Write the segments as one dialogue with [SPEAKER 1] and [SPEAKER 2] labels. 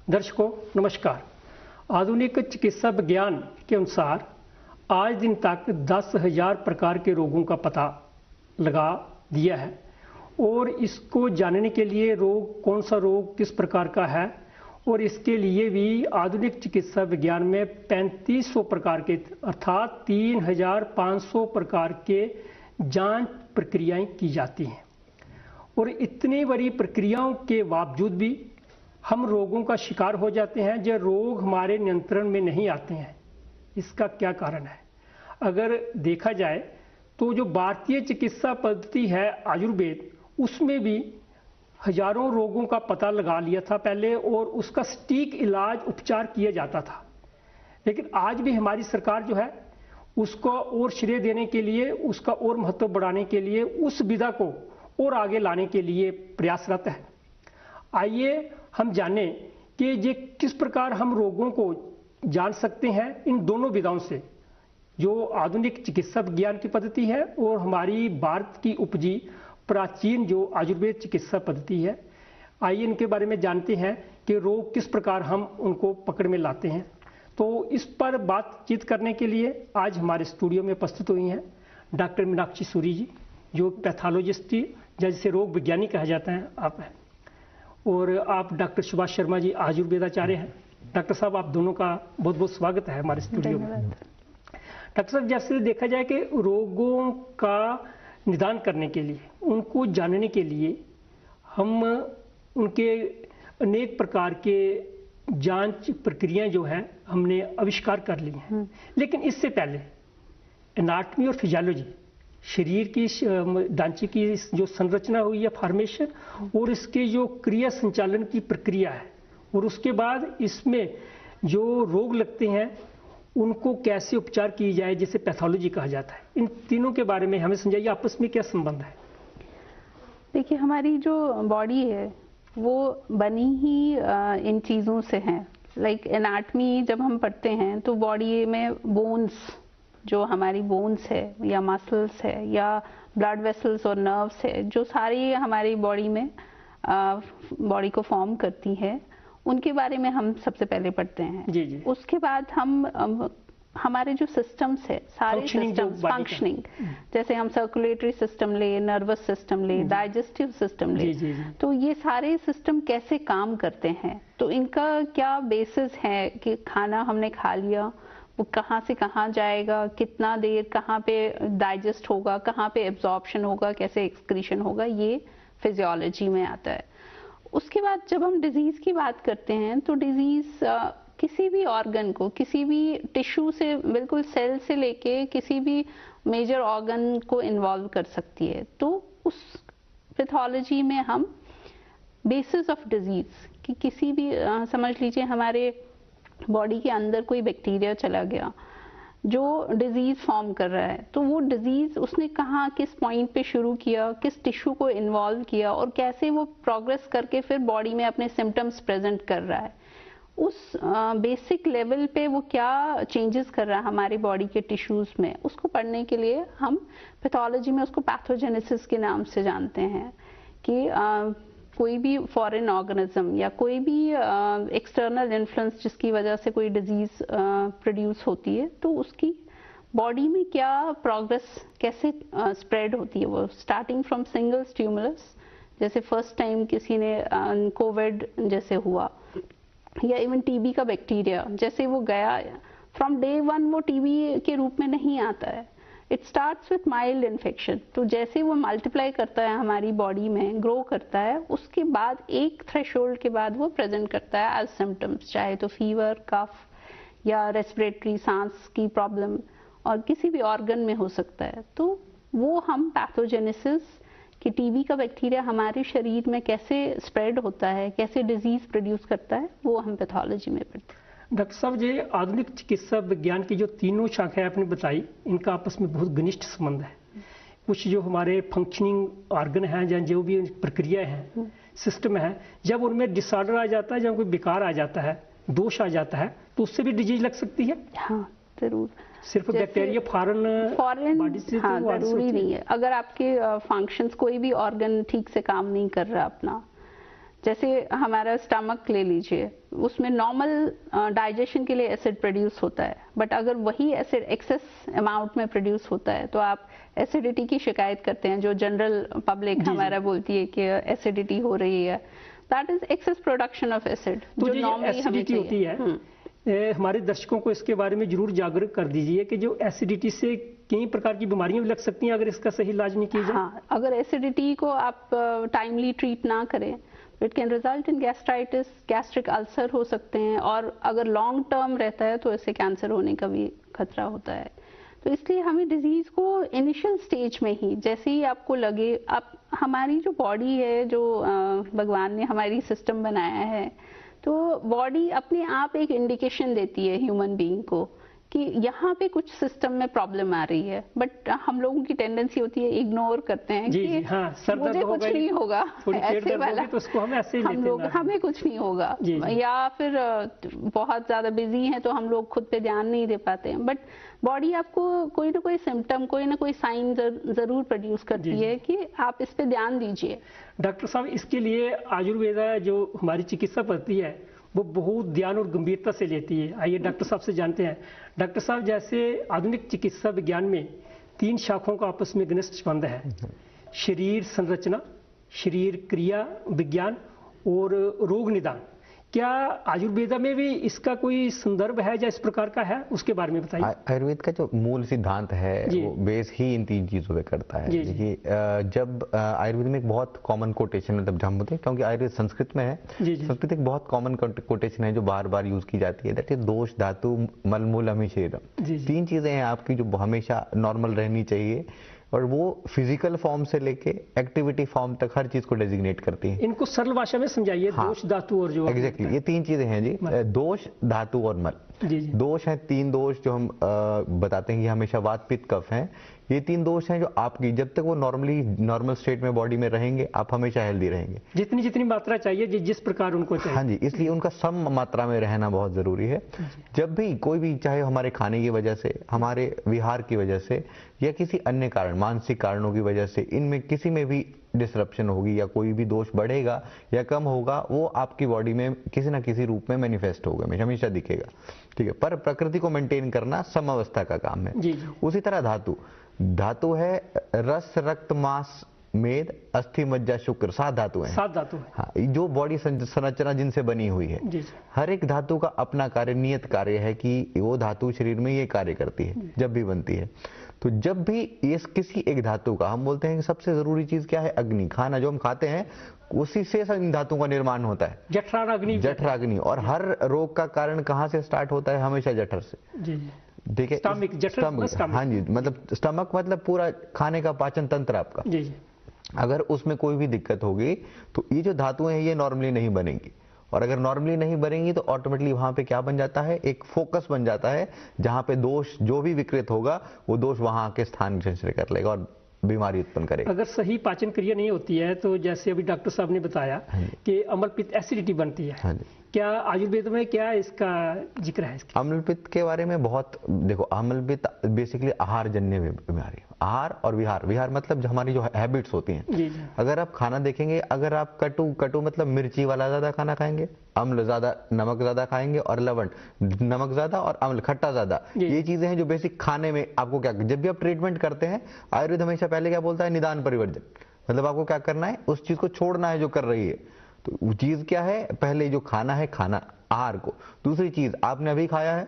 [SPEAKER 1] दर्शकों नमस्कार। आधुनिक चिकित्सा विज्ञान के अनुसार आज दिन तक 10,000 प्रकार के रोगों का पता लगा दिया है और इसको जानने के लिए रोग कौन सा रोग किस प्रकार का है और इसके लिए भी आधुनिक चिकित्सा विज्ञान में 3500 प्रकार के अर्थात 3,500 प्रकार के जांच प्रक्रियाएं की जाती हैं। और इतनी बड़ी प्रक्रियाओं के बावजूद भी हम रोगों का शिकार हो जाते हैं जो रोग हमारे नियंत्रण में नहीं आते हैं। इसका क्या कारण है? अगर देखा जाए तो जो भारतीय चिकित्सा पद्धति है आयुर्वेद, उसमें भी हजारों रोगों का पता लगा लिया था पहले और उसका सटीक इलाज उपचार किया जाता था। लेकिन आज भी हमारी सरकार जो है उसको और श्रेय देने के लिए, उसका और महत्व बढ़ाने के लिए, उस विधा को और आगे लाने के लिए प्रयासरत है। आइए हम जाने कि ये किस प्रकार हम रोगों को जान सकते हैं इन दोनों विधाओं से, जो आधुनिक चिकित्सा विज्ञान की पद्धति है और हमारी भारत की उपजी प्राचीन जो आयुर्वेद चिकित्सा पद्धति है। आइए इनके बारे में जानते हैं कि रोग किस प्रकार हम उनको पकड़ में लाते हैं। तो इस पर बातचीत करने के लिए आज हमारे स्टूडियो में उपस्थित हुई हैं डॉक्टर मीनाक्षी सूरी जी, जो पैथोलॉजिस्ट जैसे रोग विज्ञानी कहा जाता है आप हैं, और आप डॉक्टर सुभाष शर्मा जी आयुर्वेदाचार्य हैं। डॉक्टर साहब आप दोनों का बहुत बहुत स्वागत है हमारे स्टूडियो में। डॉक्टर साहब, जैसे देखा जाए कि रोगों का निदान करने के लिए, उनको जानने के लिए हम उनके अनेक प्रकार के जांच प्रक्रियाएं जो हैं हमने आविष्कार कर ली हैं। लेकिन इससे पहले एनाटॉमी और फिजियोलॉजी, शरीर की ढांचे की जो संरचना हुई है फॉर्मेशन, और इसके जो क्रिया संचालन की प्रक्रिया है, और उसके बाद इसमें जो रोग लगते हैं उनको कैसे उपचार किए जाए जिसे पैथोलॉजी कहा जाता है, इन तीनों के बारे में हमें समझाइए आपस में क्या संबंध है।
[SPEAKER 2] देखिए, हमारी जो बॉडी है वो बनी ही इन चीज़ों से है। लाइक एनाटॉमी जब हम पढ़ते हैं तो बॉडी में बोन्स, जो हमारी बोन्स है या मसल्स है या ब्लड वेसल्स और नर्व्स है, जो सारी हमारी बॉडी में बॉडी को फॉर्म करती है, उनके बारे में हम सबसे पहले पढ़ते हैं।
[SPEAKER 1] जी।
[SPEAKER 2] उसके बाद हम हमारे जो सिस्टम्स है, सारे सिस्टम्स फंक्शनिंग, जैसे हम सर्कुलेटरी सिस्टम ले, नर्वस सिस्टम ले, डाइजेस्टिव सिस्टम ले, तो ये सारे सिस्टम कैसे काम करते हैं, तो इनका क्या बेसिस है कि खाना हमने खा लिया, वो कहाँ से कहाँ जाएगा, कितना देर कहाँ पे डाइजेस्ट होगा, कहाँ पे एब्जॉर्प्शन होगा, कैसे एक्सक्रीशन होगा, ये फिजियोलॉजी में आता है। उसके बाद जब हम डिजीज़ की बात करते हैं तो डिजीज़ किसी भी ऑर्गन को, किसी भी टिश्यू से, बिल्कुल सेल से लेके किसी भी मेजर ऑर्गन को इन्वॉल्व कर सकती है। तो उस पैथोलॉजी में हम बेसिस ऑफ डिजीज़ कि किसी भी समझ लीजिए हमारे बॉडी के अंदर कोई बैक्टीरिया चला गया जो डिजीज़ फॉर्म कर रहा है, तो वो डिजीज़ उसने कहाँ किस पॉइंट पे शुरू किया, किस टिश्यू को इन्वॉल्व किया और कैसे वो प्रोग्रेस करके फिर बॉडी में अपने सिम्टम्स प्रेजेंट कर रहा है, उस बेसिक लेवल पे वो क्या चेंजेस कर रहा है हमारी बॉडी के टिश्यूज़ में, उसको पढ़ने के लिए हम पैथोलॉजी में उसको पैथोजेनेसिस के नाम से जानते हैं कि कोई भी फॉरेन ऑर्गेनिज्म या कोई भी एक्सटर्नल इन्फ्लुएंस जिसकी वजह से कोई डिजीज़ प्रोड्यूस होती है, तो उसकी बॉडी में क्या प्रोग्रेस कैसे स्प्रेड होती है, वो स्टार्टिंग फ्रॉम सिंगल स्टिमुलस, जैसे फर्स्ट टाइम किसी ने कोविड जैसे हुआ, या इवन टीबी का बैक्टीरिया जैसे वो गया, फ्रॉम डे वन वो टीबी के रूप में नहीं आता है, it starts with mild infection. तो जैसे वो मल्टीप्लाई करता है हमारी बॉडी में, ग्रो करता है, उसके बाद एक थ्रेशोल्ड के बाद वो प्रेजेंट करता है एज सिम्टम्स, चाहे तो फीवर, कफ या रेस्पिरेटरी सांस की प्रॉब्लम, और किसी भी ऑर्गन में हो सकता है। तो वो हम पैथोजेनेसिस कि टीबी का बैक्टीरिया हमारे शरीर में कैसे स्प्रेड होता है, कैसे डिजीज़ प्रोड्यूस करता है, वो हम पैथोलॉजी में पढ़ते हैं।
[SPEAKER 1] डॉक्टर साहब, ये आधुनिक चिकित्सा विज्ञान की जो तीनों शाखाएं आपने बताई, इनका आपस में बहुत घनिष्ठ संबंध है। कुछ जो हमारे फंक्शनिंग ऑर्गन हैं या जो भी प्रक्रिया है, सिस्टम है, जब उनमें डिसऑर्डर आ जाता है, जब कोई विकार आ जाता है, दोष आ जाता है, तो उससे भी डिजीज लग सकती है।
[SPEAKER 2] हाँ जरूर,
[SPEAKER 1] सिर्फ बैक्टीरिया फॉरेन बॉडी से
[SPEAKER 2] हाँ, जरूरी नहीं है। अगर आपके फंक्शंस, कोई भी ऑर्गन ठीक से काम नहीं कर रहा अपना, जैसे हमारा स्टमक ले लीजिए, उसमें नॉर्मल डाइजेशन के लिए एसिड प्रोड्यूस होता है, बट अगर वही एसिड एक्सेस अमाउंट में प्रोड्यूस होता है तो आप एसिडिटी की शिकायत करते हैं, जो जनरल पब्लिक हमारा बोलती है कि एसिडिटी हो रही है, that is excess production of acid जो नॉर्मली हमें
[SPEAKER 1] होती है। हमारे दर्शकों को इसके बारे में जरूर जागरूक कर दीजिए कि जो एसिडिटी से कई प्रकार की बीमारियां भी लग सकती हैं अगर इसका सही इलाज नहीं किया जाए।
[SPEAKER 2] हाँ, अगर एसिडिटी को आप टाइमली ट्रीट ना करें, it can result in gastritis, gastric ulcer हो सकते हैं, और अगर लॉन्ग टर्म रहता है तो इससे कैंसर होने का भी खतरा होता है। तो इसलिए हमें डिजीज को इनिशियल स्टेज में ही, जैसे ही आपको लगे, आप हमारी जो बॉडी है, जो भगवान ने हमारी सिस्टम बनाया है, तो बॉडी अपने आप एक इंडिकेशन देती है ह्यूमन बीइंग को कि यहाँ पे कुछ सिस्टम में प्रॉब्लम आ रही है, बट हम लोगों की टेंडेंसी होती है इग्नोर करते हैं कि
[SPEAKER 1] हाँ,
[SPEAKER 2] मुझे कुछ नहीं होगा, ऐसे वाला
[SPEAKER 1] तो उसको हम ऐसे ही
[SPEAKER 2] हम लोग, हमें कुछ नहीं होगा, या फिर बहुत ज्यादा बिजी हैं तो हम लोग खुद पे ध्यान नहीं दे पाते हैं, बट बॉडी आपको कोई ना कोई सिम्टम, कोई ना कोई साइन जरूर प्रोड्यूस करती है कि आप इस पे ध्यान दीजिए।
[SPEAKER 1] डॉक्टर साहब, इसके लिए आयुर्वेदा जो हमारी चिकित्सा पद्धति है वो बहुत ध्यान और गंभीरता से लेती है। आइए डॉक्टर साहब से जानते हैं। डॉक्टर साहब, जैसे आधुनिक चिकित्सा विज्ञान में 3 शाखाओं का आपस में घनिष्ठ संबंध है, शरीर संरचना, शरीर क्रिया विज्ञान और रोग निदान। क्या आयुर्वेदा में भी इसका कोई संदर्भ है या इस प्रकार का है, उसके बारे में बताइए।
[SPEAKER 3] आयुर्वेद का जो मूल सिद्धांत है वो बेस ही इन 3 चीजों पे करता है। देखिए, जब आयुर्वेद में एक बहुत कॉमन कोटेशन, मतलब जब होते हैं, क्योंकि आयुर्वेद संस्कृत में है, संस्कृत एक बहुत कॉमन कोटेशन है जो बार बार यूज की जाती है, दैट इज दोष धातु मल मूल अमिशेदम। 3 चीजें हैं आपकी जो हमेशा नॉर्मल रहनी चाहिए, और वो फिजिकल फॉर्म से लेके एक्टिविटी फॉर्म तक हर चीज को डेजिग्नेट करती हैं।
[SPEAKER 1] इनको सरल भाषा में समझाइए। हाँ, दोष, धातु और जो
[SPEAKER 3] एग्जैक्टली ये 3 चीजें हैं जी, दोष, धातु और मल। दोष हैं 3 दोष जो हम बताते हैं कि हमेशा वात पित्त कफ हैं। ये 3 दोष हैं जो आपकी, जब तक वो नॉर्मल स्टेट में बॉडी में रहेंगे, आप हमेशा हेल्दी रहेंगे।
[SPEAKER 1] जितनी मात्रा चाहिए, जिस प्रकार उनको चाहिए।
[SPEAKER 3] हाँ जी, इसलिए उनका सम मात्रा में रहना बहुत जरूरी है। जब भी कोई भी, चाहे हमारे खाने की वजह से, हमारे विहार की वजह से, या किसी अन्य कारण, मानसिक कारणों की वजह से, इनमें किसी में भी डिसरप्शन होगी या कोई भी दोष बढ़ेगा या कम होगा, वो आपकी बॉडी में किसी ना किसी रूप में मैनिफेस्ट होगा, हमेशा दिखेगा। ठीक है, पर प्रकृति को मेंटेन करना समअवस्था का काम है। उसी तरह धातु है रस, रक्त, मांस, मेद, अस्थि, मज्जा, शुक्र, 7 धातु हैं।
[SPEAKER 1] 7 धातु है।
[SPEAKER 3] हाँ, जो बॉडी संरचना जिनसे बनी हुई है। हर एक धातु का अपना कार्य, नियत कार्य है कि वो धातु शरीर में ये कार्य करती है जब भी बनती है। तो जब भी इस किसी एक धातु का, हम बोलते हैं कि सबसे जरूरी चीज क्या है, अग्नि, खाना जो हम खाते हैं उसी से इन धातुओं का निर्माण होता है, जठराग्नि। और हर रोग का कारण कहाँ से स्टार्ट होता है, हमेशा जठर से। ठीक है, स्टमक। हाँ जी, मतलब स्टमक मतलब पूरा खाने का पाचन तंत्र आपका। अगर उसमें कोई भी दिक्कत होगी तो ये जो धातुएं हैं ये नॉर्मली नहीं बनेंगी, और अगर नॉर्मली नहीं बनेंगी तो ऑटोमेटिकली वहां पे क्या बन जाता है, एक फोकस बन जाता है, जहां पे दोष जो भी विकृत होगा वो दोष वहां आके स्थान संचय कर लेगा और बीमारी उत्पन्न करेगा।
[SPEAKER 1] अगर सही पाचन क्रिया नहीं होती है तो जैसे अभी डॉक्टर साहब ने बताया कि अम्ल पित्त एसिडिटी बनती है, क्या आयुर्वेद में क्या इसका जिक्र है?
[SPEAKER 3] अम्ल पित्त के बारे में बहुत, देखो, अम्ल पित्त बेसिकली आहार जन्य बीमारी, आहार और विहार मतलब हमारी जो हैबिट्स होती हैं। अगर आप खाना देखेंगे, अगर आप कटु मतलब मिर्ची वाला ज्यादा खाना खाएंगे, अम्ल ज्यादा, नमक ज्यादा खाएंगे, और लवण, नमक ज्यादा और अम्ल खट्टा ज्यादा, ये चीजें हैं जो बेसिक खाने में आपको क्या, जब भी आप ट्रीटमेंट करते हैं, आयुर्वेद हमेशा पहले क्या बोलता है, निदान परिवर्जन, मतलब आपको क्या करना है, उस चीज को छोड़ना है जो कर रही है। तो वो चीज क्या है, पहले जो खाना है, खाना आहार को, दूसरी चीज आपने अभी खाया है,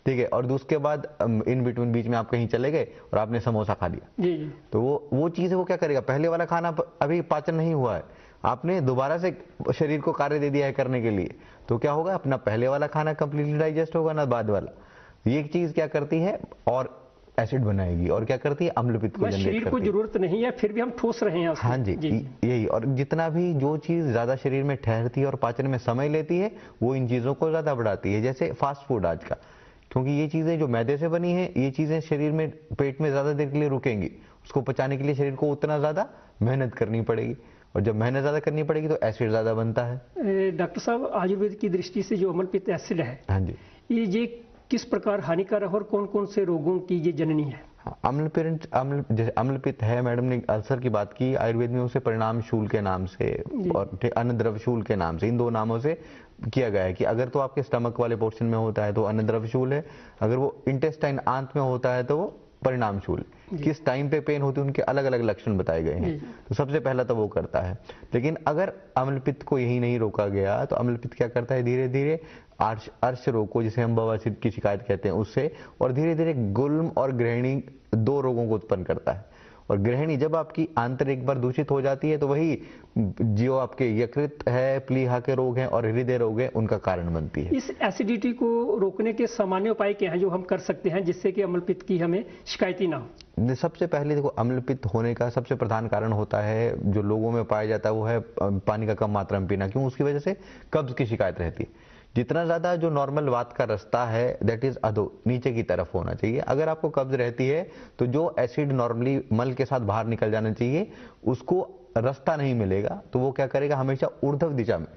[SPEAKER 3] ठीक है, और उसके बाद इन बिटवीन बीच में आप कहीं चले गए और आपने समोसा खा लिया, तो वो चीज है, वो क्या करेगा, पहले वाला खाना अभी पाचन नहीं हुआ है, आपने दोबारा से शरीर को कार्य दे दिया है करने के लिए, तो क्या होगा, अपना पहले वाला खाना कंप्लीटली डाइजेस्ट होगा ना बाद वाला। ये चीज क्या करती है, और एसिड बनाएगी, और क्या करती है, अम्ल पित्त को जनरेट करती है।
[SPEAKER 1] शरीर को जरूरत नहीं है, फिर भी हम ठोस रहे हैं उसमें।
[SPEAKER 3] हाँ जी, यही। और जितना भी जो चीज ज्यादा शरीर में ठहरती है और पाचन में समय लेती है, वो इन चीजों को ज्यादा बढ़ाती है। जैसे फास्ट फूड आज का, क्योंकि ये चीजें जो मैदे से बनी है, ये चीजें शरीर में, पेट में ज्यादा देर के लिए रुकेंगी, उसको पचाने के लिए शरीर को उतना ज्यादा मेहनत करनी पड़ेगी, और जब मेहनत ज्यादा करनी पड़ेगी तो एसिड ज्यादा बनता है।
[SPEAKER 1] डॉक्टर साहब, आयुर्वेद की दृष्टि से जो अम्ल पित्त एसिड है,
[SPEAKER 3] हाँ जी,
[SPEAKER 1] ये किस प्रकार हानिकारक और कौन कौन से रोगों की ये जननी है?
[SPEAKER 3] जैसे अम्लपित्त है, मैडम ने अल्सर की बात की, आयुर्वेद में उसे परिणाम शूल के नाम से और अन्नद्रव्य शूल के नाम से, इन दो नामों से किया गया है कि अगर तो आपके स्टमक वाले पोर्शन में होता है तो अन्नद्रव्य शूल है, अगर वो इंटेस्टाइन आंत में होता है तो वो परिणाम शूल। किस टाइम पे पेन होती है उनके अलग अलग लक्षण बताए गए हैं, तो सबसे पहला तो वो करता है। लेकिन अगर अम्लपित्त को यही नहीं रोका गया तो अम्लपित्त क्या करता है, धीरे धीरे अर्श रोग को, जिसे हम बवासीर की शिकायत कहते हैं, उससे, और धीरे धीरे गुल्म और गृहिणी दो रोगों को उत्पन्न करता है। और गृहिणी जब आपकी आंतरिक एक बार दूषित हो जाती है तो वही जो आपके यकृत है, प्लीहा के रोग हैं और हृदय रोग हैं उनका कारण बनती है।
[SPEAKER 1] इस एसिडिटी को रोकने के सामान्य उपाय क्या हैं जो हम कर सकते हैं जिससे कि अम्लपित्त की हमें शिकायत ही ना हो?
[SPEAKER 3] सबसे पहले देखो, अम्लपित्त होने का सबसे प्रधान कारण होता है जो लोगों में पाया जाता है वो है पानी का कम मात्रा में पीना। क्यों? उसकी वजह से कब्ज की शिकायत रहती है। जितना ज्यादा जो नॉर्मल वात का रास्ता है दैट इज अधो, नीचे की तरफ होना चाहिए। अगर आपको कब्ज रहती है तो जो एसिड नॉर्मली मल के साथ बाहर निकल जाना चाहिए उसको रास्ता नहीं मिलेगा, तो वो क्या करेगा, हमेशा ऊर्ध्व दिशा में,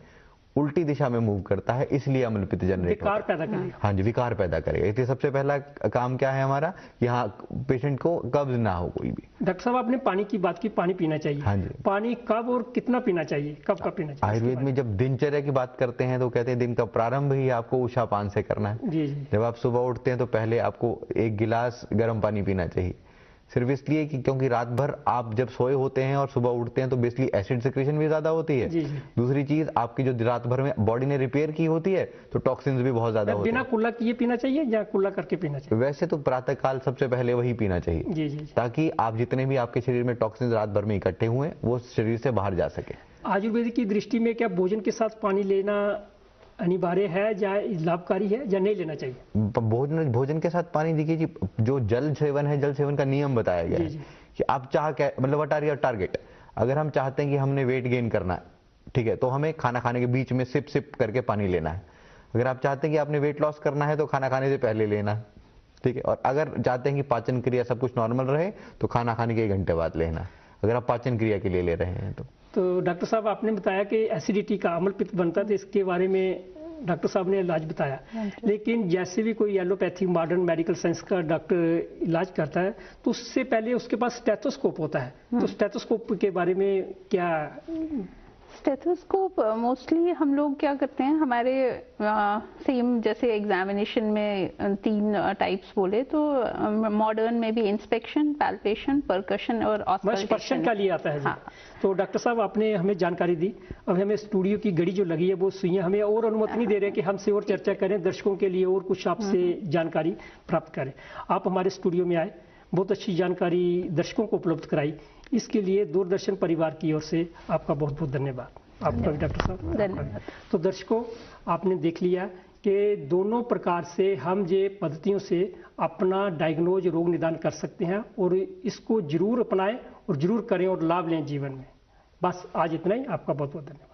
[SPEAKER 3] उल्टी दिशा में मूव करता है, इसलिए अम्लपित्त जनरेट
[SPEAKER 1] विकार पैदा करेगा।
[SPEAKER 3] हाँ जी, विकार पैदा करेगा। इसलिए सबसे पहला काम क्या है हमारा, यहाँ पेशेंट को कब्ज ना हो कोई भी।
[SPEAKER 1] डॉक्टर साहब आपने पानी की बात की, पानी पीना चाहिए।
[SPEAKER 3] हाँ जी।
[SPEAKER 1] पानी कब और कितना पीना चाहिए, कब कब पीना चाहिए?
[SPEAKER 3] आयुर्वेद में जब दिनचर्या की बात करते हैं तो कहते हैं दिन का प्रारंभ ही आपको उषापान से करना है।
[SPEAKER 1] जी जी।
[SPEAKER 3] जब आप सुबह उठते हैं तो पहले आपको 1 गिलास गर्म पानी पीना चाहिए, सिर्फ इसलिए कि क्योंकि रात भर आप जब सोए होते हैं और सुबह उठते हैं तो बेसिकली एसिड सिक्रेशन भी ज्यादा होती है।
[SPEAKER 1] जी जी।
[SPEAKER 3] दूसरी चीज, आपकी जो रात भर में बॉडी ने रिपेयर की होती है तो टॉक्सिन्स भी बहुत ज्यादा होते हैं।
[SPEAKER 1] बिना कुल्ला किए पीना चाहिए या कुल्ला करके पीना चाहिए?
[SPEAKER 3] वैसे तो प्रातः काल सबसे पहले वही पीना चाहिए।
[SPEAKER 1] जी जी।
[SPEAKER 3] ताकि आप जितने भी आपके शरीर में टॉक्सिन्स रात भर में इकट्ठे हुए वो शरीर से बाहर जा सके।
[SPEAKER 1] आयुर्वेद की दृष्टि में क्या भोजन के साथ पानी लेना अनिवार्य है या लाभकारी है या नहीं लेना चाहिए?
[SPEAKER 3] भोजन के साथ पानी, देखिए जी, जो जल सेवन है, जल सेवन का नियम बताया गया है कि आप चाह क्या, मतलब व्हाट आर योर टारगेट। अगर हम चाहते हैं कि हमने वेट गेन करना है, ठीक है, तो हमें खाना खाने के बीच में सिप सिप करके पानी लेना है। अगर आप चाहते हैं कि आपने वेट लॉस करना है तो खाना खाने से पहले लेना है, ठीक है। और अगर चाहते हैं कि पाचन क्रिया सब कुछ नॉर्मल रहे तो खाना खाने के 1 घंटे बाद लेना है, अगर आप पाचन क्रिया के लिए ले रहे हैं तो
[SPEAKER 1] डॉक्टर साहब आपने बताया कि एसिडिटी का अम्लपित्त बनता है, तो इसके बारे में डॉक्टर साहब ने इलाज बताया। लेकिन जैसे भी कोई एलोपैथिक मॉडर्न मेडिकल साइंस का डॉक्टर इलाज करता है तो उससे पहले उसके पास स्टेथोस्कोप होता है, तो स्टेथोस्कोप के बारे में क्या?
[SPEAKER 2] स्टेथोस्कोप मोस्टली हम लोग क्या करते हैं, हमारे सेम जैसे एग्जामिनेशन में 3 टाइप्स बोले तो मॉडर्न में भी इंस्पेक्शन, पैल्पेशन, परकशन और
[SPEAKER 1] ऑस्कल्टेशन का लिए आता है। हाँ। तो डॉक्टर साहब आपने हमें जानकारी दी, अब हमें स्टूडियो की घड़ी जो लगी है वो सुइयां हमें और अनुमति नहीं दे रहे कि हमसे और चर्चा करें, दर्शकों के लिए और कुछ आपसे जानकारी प्राप्त करें। आप हमारे स्टूडियो में आए, बहुत अच्छी जानकारी दर्शकों को उपलब्ध कराई, इसके लिए दूरदर्शन परिवार की ओर से आपका बहुत बहुत धन्यवाद। आपका भी डॉक्टर साहब धन्यवाद। तो दर्शकों, आपने देख लिया कि दोनों प्रकार से हम ये पद्धतियों से अपना डायग्नोज रोग निदान कर सकते हैं और इसको जरूर अपनाएं और जरूर करें और लाभ लें जीवन में। बस आज इतना ही। आपका बहुत बहुत धन्यवाद।